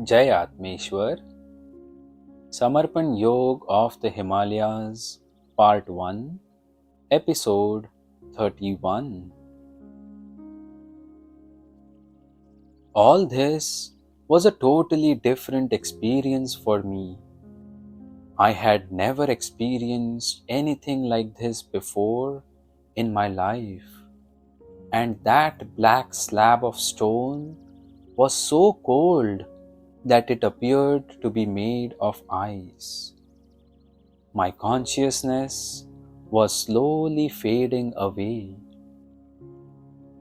Jai Atmeshwar, Samarpan Yog of the Himalayas, Part 1, Episode 31. All this was a totally different experience for me. I had never experienced anything like this before in my life, and that black slab of stone was so cold that it appeared to be made of ice. My consciousness was slowly fading away.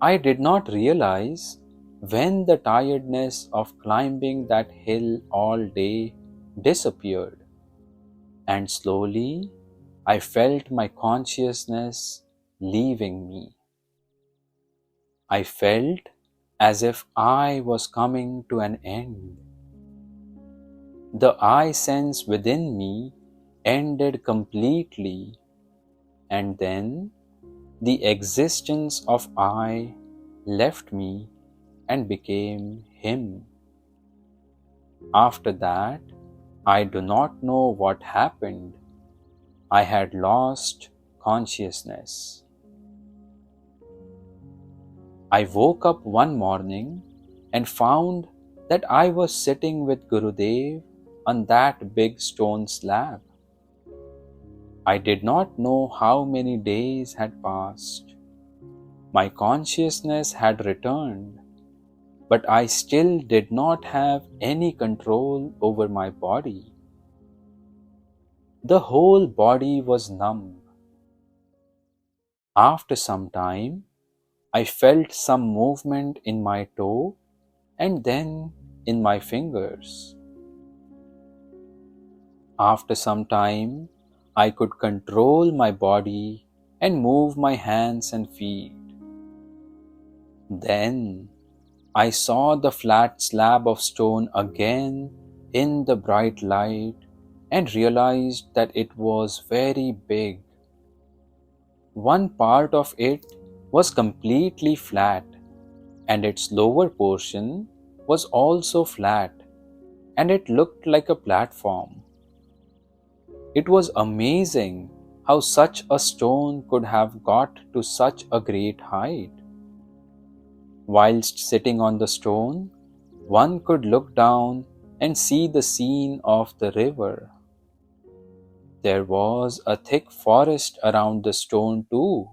I did not realize when the tiredness of climbing that hill all day disappeared, and slowly I felt my consciousness leaving me. I felt as if I was coming to an end. The I sense within me ended completely, and then the existence of I left me and became Him. After that, I do not know what happened. I had lost consciousness. I woke up one morning and found that I was sitting with Gurudev on that big stone slab. I did not know how many days had passed. My consciousness had returned, but I still did not have any control over my body. The whole body was numb. After some time, I felt some movement in my toe and then in my fingers. After some time, I could control my body and move my hands and feet. Then I saw the flat slab of stone again in the bright light and realized that it was very big. One part of it was completely flat, and its lower portion was also flat, and it looked like a platform. It was amazing how such a stone could have got to such a great height. Whilst sitting on the stone, one could look down and see the scene of the river. There was a thick forest around the stone too,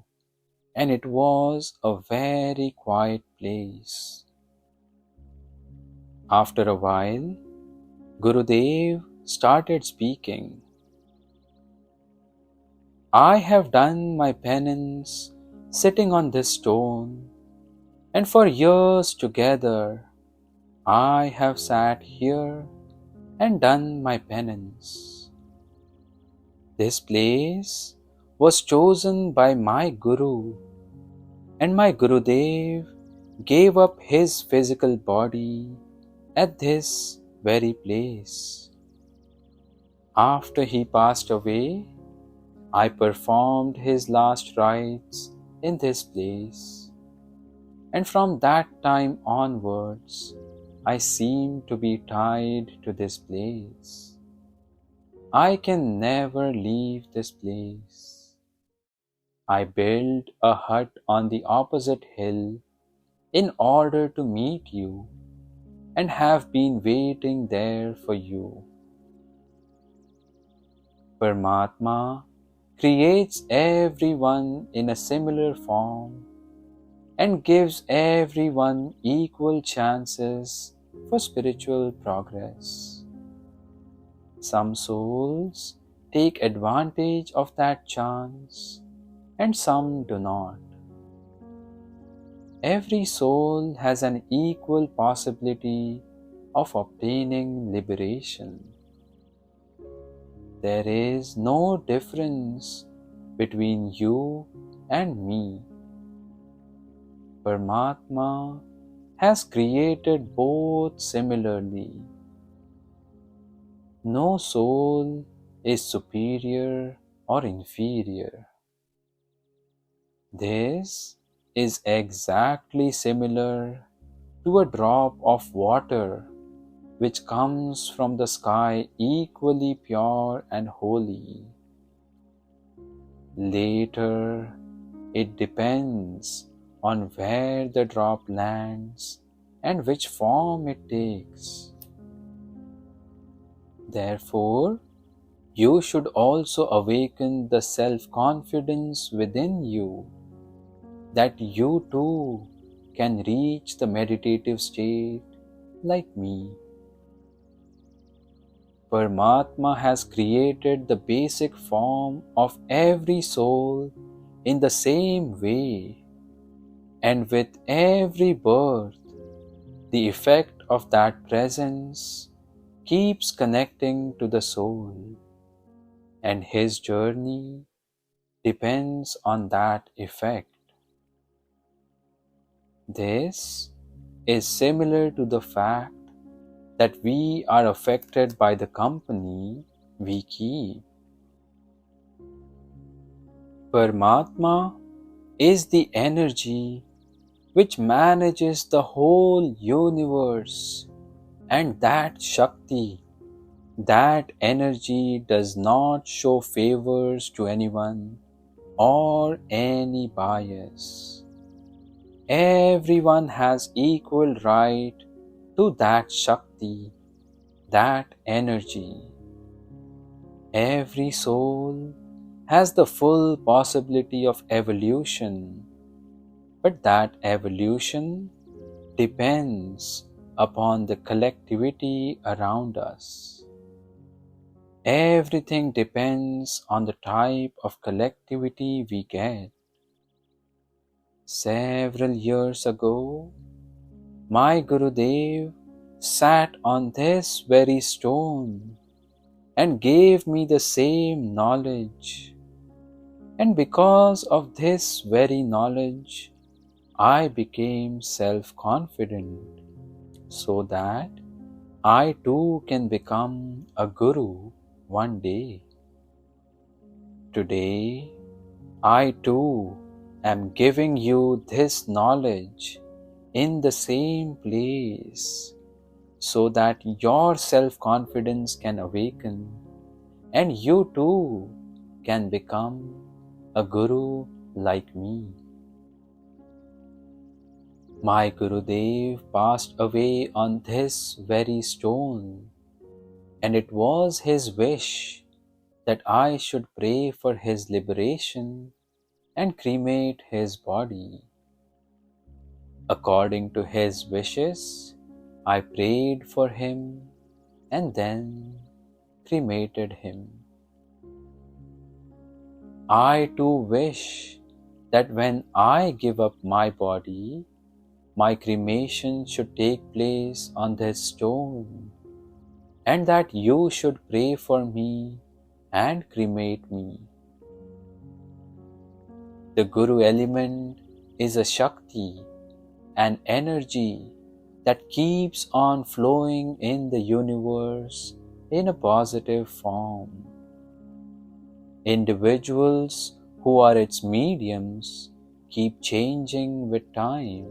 and it was a very quiet place. After a while, Gurudev started speaking. I have done my penance sitting on this stone, and for years together I have sat here and done my penance. This place was chosen by my Guru, and my Gurudev gave up his physical body at this very place. After he passed away, I performed his last rites in this place, and from that time onwards, I seem to be tied to this place. I can never leave this place. I built a hut on the opposite hill in order to meet you and have been waiting there for you. Paramatma creates everyone in a similar form and gives everyone equal chances for spiritual progress. Some souls take advantage of that chance and some do not. Every soul has an equal possibility of obtaining liberation. There is no difference between you and me. Paramatma has created both similarly. No soul is superior or inferior. This is exactly similar to a drop of water which comes from the sky equally pure and holy. Later, it depends on where the drop lands and which form it takes. Therefore, you should also awaken the self-confidence within you that you too can reach the meditative state like me. Paramatma has created the basic form of every soul in the same way, and with every birth, the effect of that presence keeps connecting to the soul, and his journey depends on that effect. This is similar to the fact that we are affected by the company we keep. Paramatma is the energy which manages the whole universe, and that Shakti, that energy does not show favors to anyone or any bias. Everyone has equal right to that Shakti, that energy. Every soul has the full possibility of evolution, but that evolution depends upon the collectivity around us. Everything depends on the type of collectivity we get. Several years ago, my Gurudev sat on this very stone and gave me the same knowledge. And because of this very knowledge, I became self-confident so that I too can become a guru one day. Today, I too am giving you this knowledge in the same place so that your self-confidence can awaken and you too can become a guru like me. My Gurudev passed away on this very stone, and it was his wish that I should pray for his liberation and cremate his body. According to his wishes, I prayed for him and then cremated him. I too wish that when I give up my body, my cremation should take place on this stone, and that you should pray for me and cremate me. The Guru element is a Shakti, an energy that keeps on flowing in the universe in a positive form. Individuals who are its mediums keep changing with time.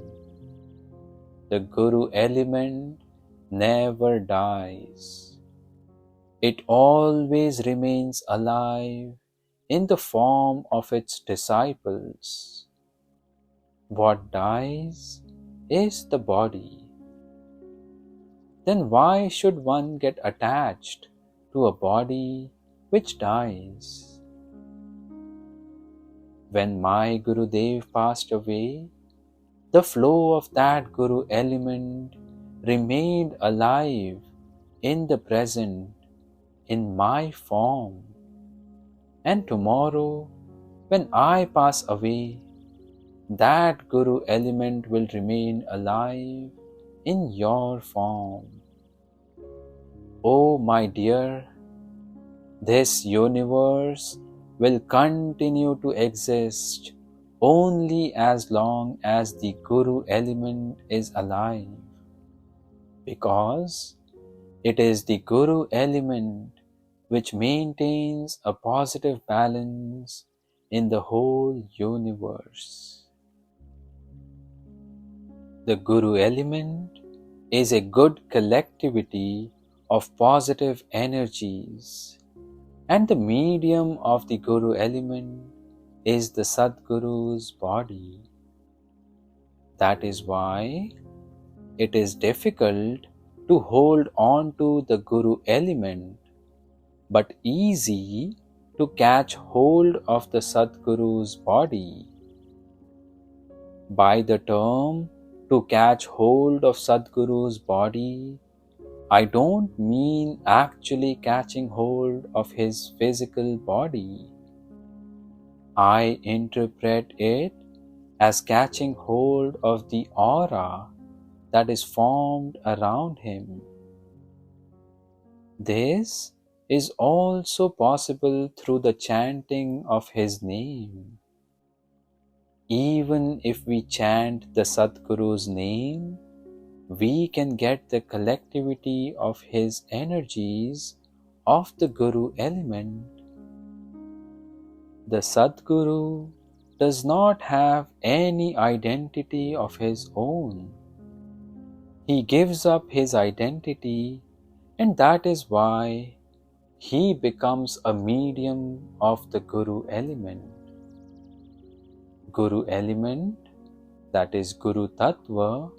The Guru element never dies. It always remains alive in the form of its disciples. What dies is the body. Then why should one get attached to a body which dies? When my Gurudev passed away, the flow of that Guru element remained alive in the present, in my form. And tomorrow, when I pass away, that Guru element will remain alive in your form. Oh my dear, this universe will continue to exist only as long as the Guru element is alive, because it is the Guru element which maintains a positive balance in the whole universe. The Guru element is a good collectivity of positive energies, and the medium of the Guru element is the Sadguru's body. That is why it is difficult to hold on to the Guru element, but easy to catch hold of the Sadguru's body. By the term to catch hold of Sadguru's body, I don't mean actually catching hold of his physical body. I interpret it as catching hold of the aura that is formed around him. This is also possible through the chanting of his name. Even if we chant the Sadguru's name, we can get the collectivity of his energies of the Guru element. The Sadguru does not have any identity of his own. He gives up his identity, and that is why he becomes a medium of the Guru element. Guru element, that is Guru Tattva,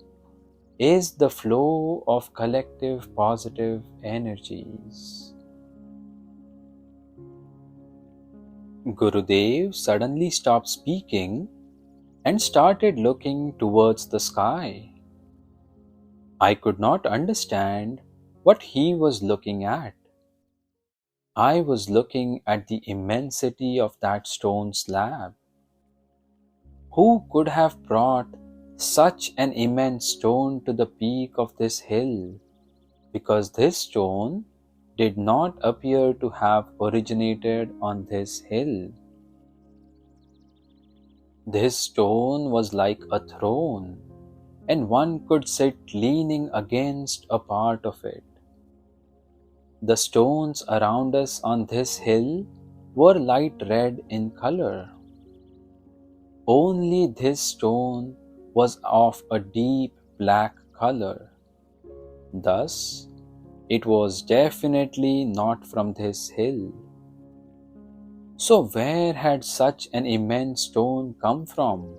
is the flow of collective positive energies. Gurudev suddenly stopped speaking and started looking towards the sky. I could not understand what he was looking at. I was looking at the immensity of that stone slab. Who could have brought such an immense stone to the peak of this hill? Because this stone did not appear to have originated on this hill. This stone was like a throne, and one could sit leaning against a part of it. The stones around us on this hill were light red in color. Only this stone was of a deep black color. Thus, it was definitely not from this hill. So where had such an immense stone come from?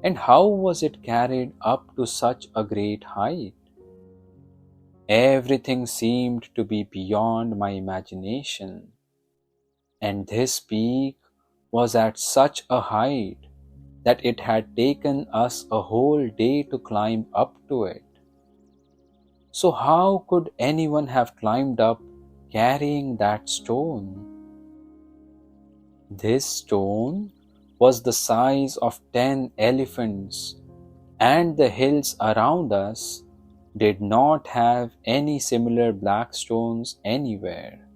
And how was it carried up to such a great height? Everything seemed to be beyond my imagination. And this peak was at such a height that it had taken us a whole day to climb up to it. So how could anyone have climbed up carrying that stone? This stone was the size of 10 elephants, and the hills around us did not have any similar black stones anywhere.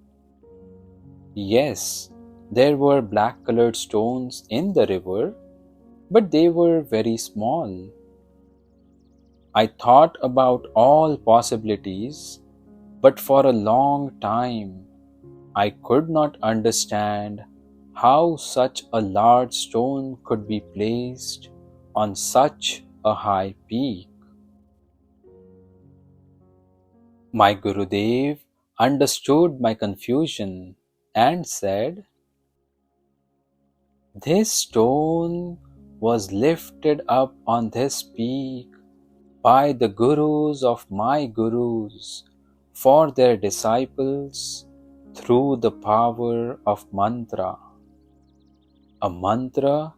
Yes, there were black colored stones in the river, but they were very small. I thought about all possibilities, but for a long time I could not understand how such a large stone could be placed on such a high peak. My Gurudev understood my confusion and said, "This stone was lifted up on this peak by the Gurus of my Gurus for their disciples through the power of mantra." A mantra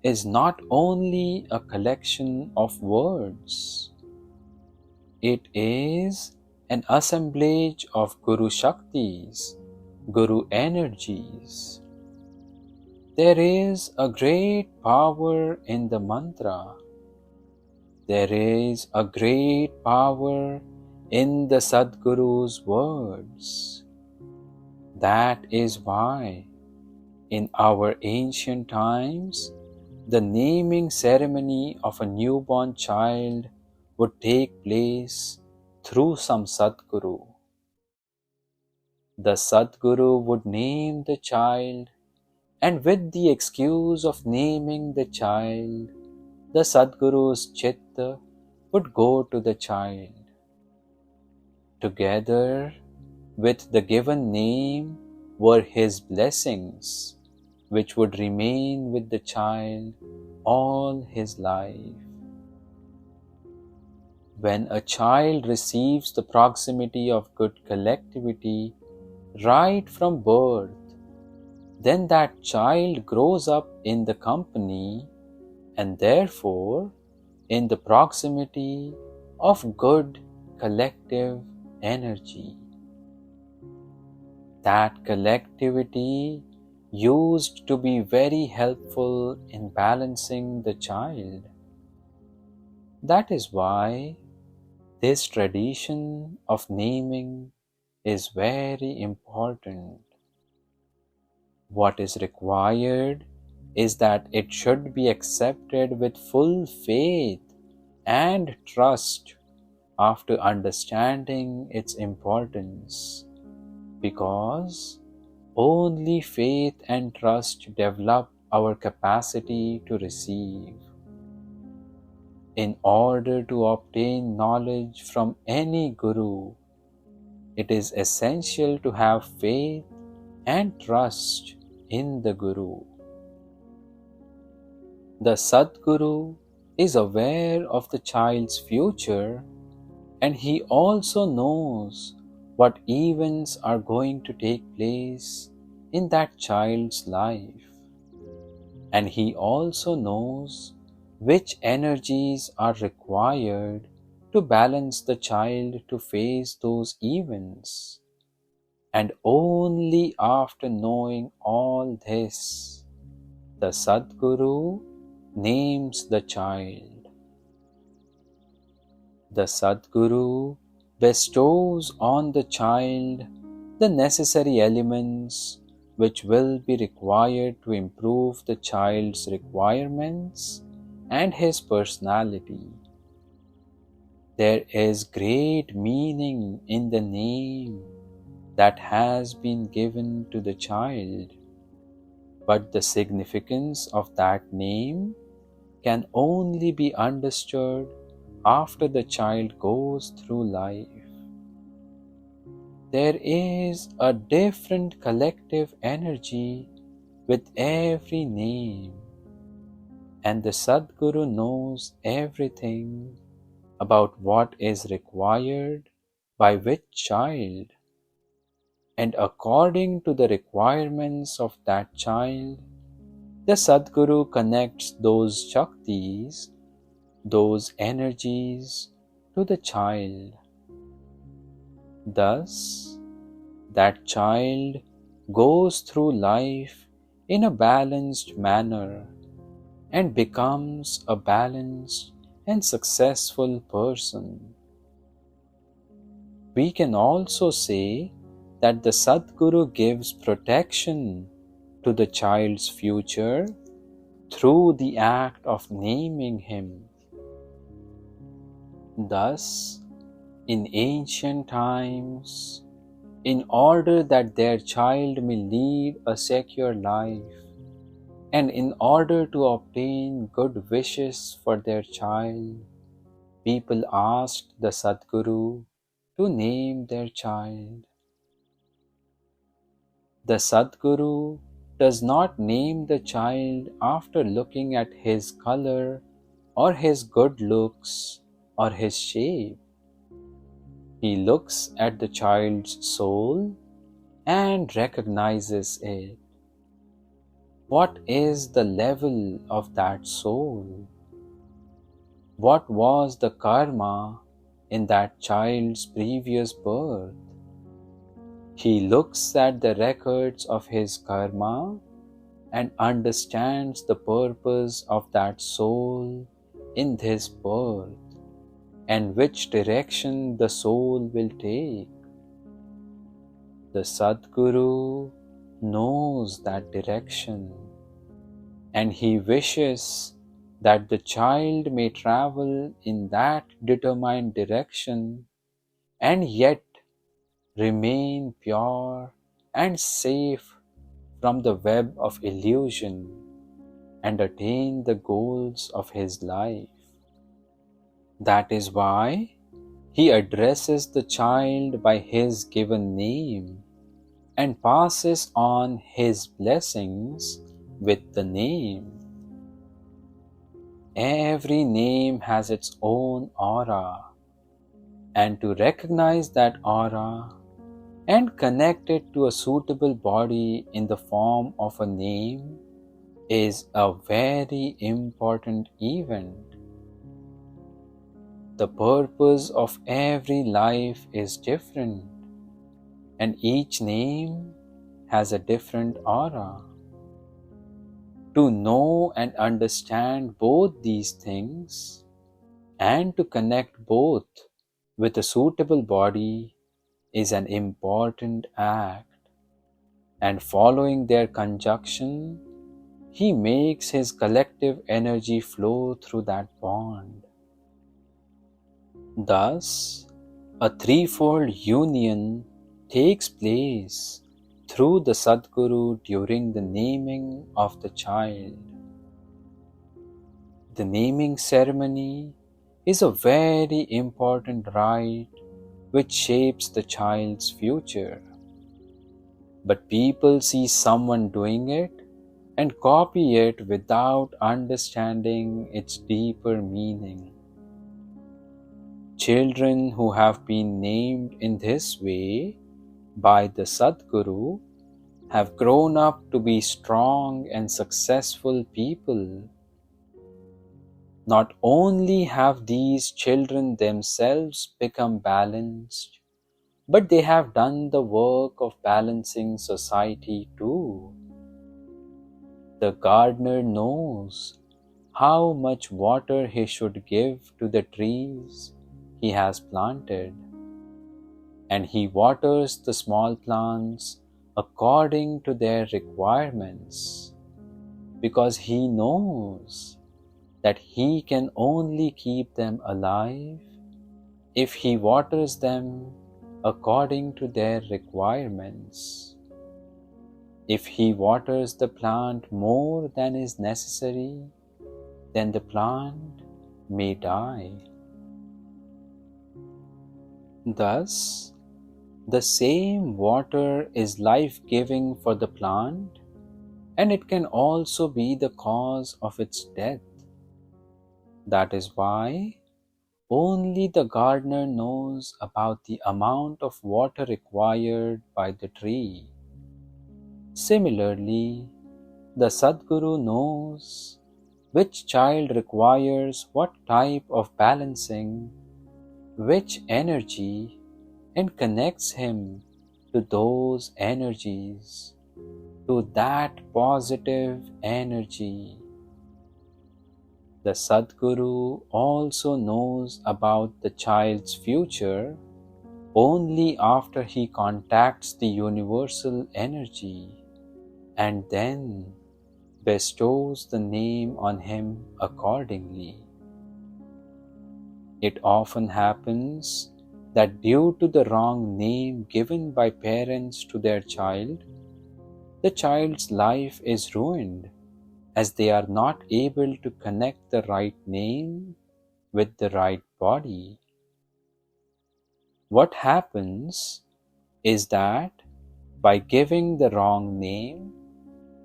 is not only a collection of words. It is an assemblage of Guru Shaktis, Guru energies. There is a great power in the mantra. There is a great power in the Sadguru's words. That is why in our ancient times, the naming ceremony of a newborn child would take place through some Sadguru. The Sadguru would name the child, and with the excuse of naming the child, the Sadguru's chitta would go to the child. Together with the given name were his blessings, which would remain with the child all his life. When a child receives the proximity of good collectivity right from birth, then that child grows up in the company and therefore in the proximity of good collective energy. That collectivity used to be very helpful in balancing the child. That is why this tradition of naming is very important. What is required is that it should be accepted with full faith and trust after understanding its importance, because only faith and trust develop our capacity to receive. In order to obtain knowledge from any guru, it is essential to have faith and trust in the Guru. The Sadguru is aware of the child's future, and he also knows what events are going to take place in that child's life. And he also knows which energies are required to balance the child to face those events. And only after knowing all this, the Sadguru names the child. The Sadguru bestows on the child the necessary elements which will be required to improve the child's requirements and his personality. There is great meaning in the name that has been given to the child, but the significance of that name can only be understood after the child goes through life. There is a different collective energy with every name, and the Sadguru knows everything about what is required by which child. And according to the requirements of that child, the Sadguru connects those Shaktis, those energies, to the child. Thus, that child goes through life in a balanced manner and becomes a balanced and successful person. We can also say that the Sadguru gives protection to the child's future through the act of naming him. Thus, in ancient times, in order that their child may lead a secure life, and in order to obtain good wishes for their child, people asked the Sadguru to name their child. The Sadguru does not name the child after looking at his color or his good looks or his shape. He looks at the child's soul and recognizes it. What is the level of that soul? What was the karma in that child's previous birth? He looks at the records of his karma and understands the purpose of that soul in this birth and which direction the soul will take. The Sadguru knows that direction, and he wishes that the child may travel in that determined direction and yet remain pure and safe from the web of illusion and attain the goals of his life. That is why he addresses the child by his given name and passes on his blessings with the name. Every name has its own aura, and to recognize that aura and connect it to a suitable body in the form of a name is a very important event. The purpose of every life is different, and each name has a different aura. To know and understand both these things and to connect both with a suitable body is an important act, and following their conjunction, he makes his collective energy flow through that bond. Thus, a threefold union takes place through the Sadguru during the naming of the child. The naming ceremony is a very important rite which shapes the child's future. But people see someone doing it and copy it without understanding its deeper meaning. Children who have been named in this way by the Sadguru have grown up to be strong and successful people. Not only have these children themselves become balanced, but they have done the work of balancing society too. The gardener knows how much water he should give to the trees he has planted, and he waters the small plants according to their requirements, because he knows that he can only keep them alive if he waters them according to their requirements. If he waters the plant more than is necessary, then the plant may die. Thus, the same water is life-giving for the plant, and it can also be the cause of its death. That is why only the gardener knows about the amount of water required by the tree. Similarly, the Sadguru knows which child requires what type of balancing, which energy, and connects him to those energies, to that positive energy. The Sadguru also knows about the child's future only after he contacts the universal energy and then bestows the name on him accordingly. It often happens that due to the wrong name given by parents to their child, the child's life is ruined, as they are not able to connect the right name with the right body. What happens is that by giving the wrong name,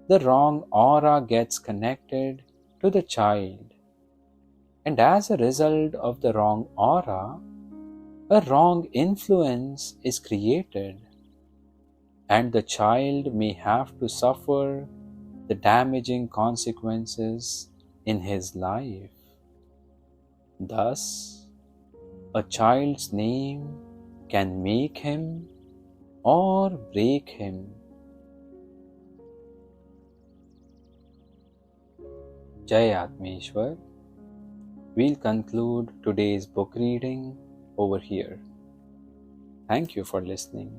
the wrong aura gets connected to the child, and as a result of the wrong aura, a wrong influence is created, and the child may have to suffer the damaging consequences in his life. Thus, a child's name can make him or break him. Jai Atmeshwar. We'll conclude today's book reading over here. Thank you for listening.